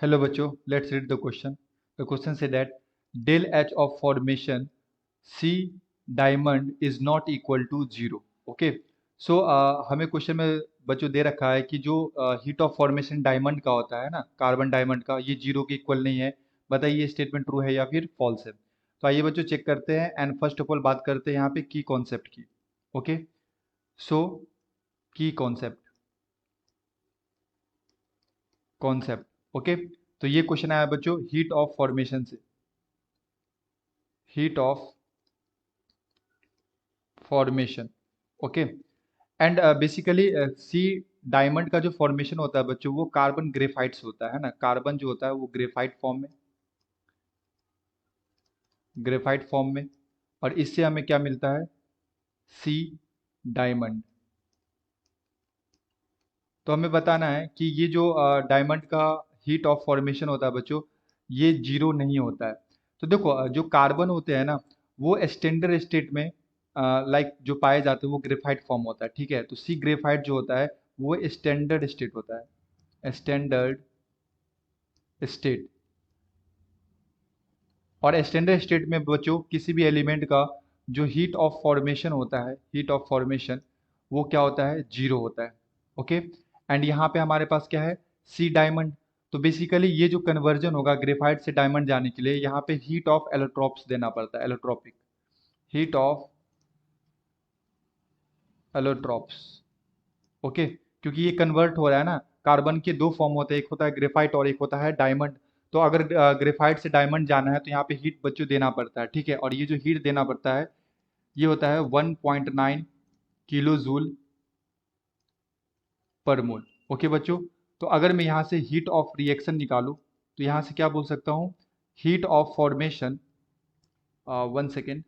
Hello बच्चों, let's read the question. The question say that del H of formation C diamond is not equal to zero. Okay. So हमें question में बच्चों दे रखा है कि जो हीट ऑफ फॉर्मेशन डायमंड का होता है ना, कार्बन डायमंड का, ये जीरो के इक्वल नहीं है। बताइए स्टेटमेंट ट्रू है या फिर फॉल्स है। तो आइए बच्चों चेक करते हैं एंड फर्स्ट ऑफ ऑल बात करते हैं यहाँ पे की कॉन्सेप्ट की। ओके, सो की कॉन्सेप्ट। ओके, तो ये क्वेश्चन आया बच्चों हीट ऑफ फॉर्मेशन से, heat of formation. Okay, and basically C diamond का जो फॉर्मेशन होता है बच्चों वो कार्बन ग्रेफाइट से होता है ना। कार्बन जो होता है वो ग्रेफाइट फॉर्म में, ग्रेफाइट फॉर्म में, और इससे हमें क्या मिलता है, सी डायमंड। तो हमें बताना है कि ये जो डायमंड का हीट ऑफ फॉर्मेशन होता है बच्चों, ये जीरो नहीं होता है। तो देखो जो कार्बन होते हैं ना, वो स्टैंडर्ड स्टेट में लाइक जो पाए जाते हैं वो ग्रेफाइट फॉर्म होता है। ठीक है, तो सी ग्रेफाइट जो होता है वो स्टैंडर्ड स्टेट होता है, स्टैंडर्ड स्टेट। और स्टैंडर्ड स्टेट में बच्चों किसी भी एलिमेंट का जो हीट ऑफ फॉर्मेशन होता है, हीट ऑफ फॉर्मेशन, वो क्या होता है, जीरो होता है। ओके, एंड यहाँ पे हमारे पास क्या है, सी डायमंड। तो बेसिकली ये जो कन्वर्जन होगा ग्रेफाइट से डायमंड जाने के लिए, यहाँ पे हीट ऑफ एलोट्रॉप्स देना पड़ता है, allotropic heat of allotropes. Okay, क्योंकि ये कन्वर्ट हो रहा है ना, कार्बन के दो फॉर्म होते हैं, एक होता है ग्रेफाइट और एक होता है डायमंड। तो अगर ग्रेफाइट से डायमंड जाना है तो यहाँ पे हीट बच्चों देना पड़ता है। ठीक है, और ये जो हीट देना पड़ता है ये होता है 1.9 किलो जूल पर मोल। ओके बच्चों, तो अगर मैं यहाँ से हीट ऑफ रिएक्शन निकालूं तो यहाँ से क्या बोल सकता हूँ, heat of formation, one second,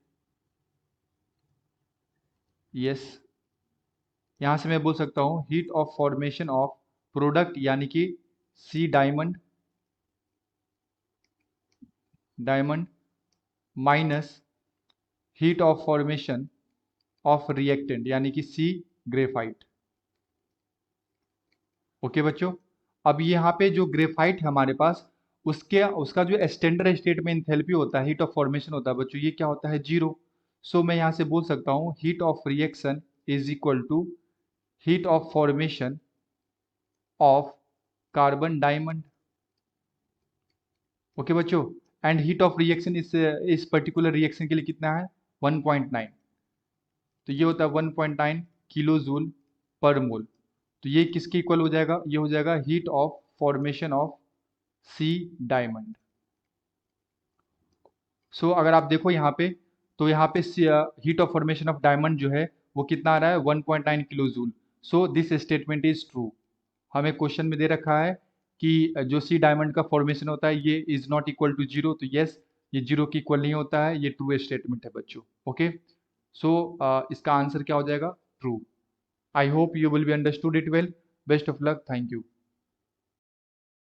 yes, यहाँ से मैं बोल सकता हूँ heat of formation of product यानी कि C diamond, diamond minus heat of formation of reactant यानी कि सी ग्रेफाइट। ओके बच्चों, अब यहाँ पे जो ग्रेफाइट है हमारे पास, उसके उसका जो स्टैंडर्ड स्टेट में इंथैल्पी होता है, हीट ऑफ फॉर्मेशन होता है बच्चों, ये क्या होता है, जीरो। सो मैं यहाँ से बोल सकता हूँ heat of reaction is equal to heat of formation of carbon diamond. Okay बच्चों, एंड हीट ऑफ रिएक्शन इस पर्टिकुलर रिएक्शन के लिए कितना है, 1.9। तो ये होता है 1.9 किलो जूल पर मोल। तो ये किसके इक्वल हो जाएगा, ये हो जाएगा heat of formation of C diamond. So अगर आप देखो यहाँ पे, तो यहाँ पे heat of formation of diamond जो है वो कितना आ रहा है, 1.9 kilo joule. So this statement is true. हमें क्वेश्चन में दे रखा है कि जो सी डायमंड का फॉर्मेशन होता है ये is not equal to zero, तो यस, ये जीरो की इक्वल नहीं होता है, ये ट्रू स्टेटमेंट है बच्चों। ओके, सो इसका आंसर क्या हो जाएगा, true. I hope you will be understood it well. Best of luck, thank you.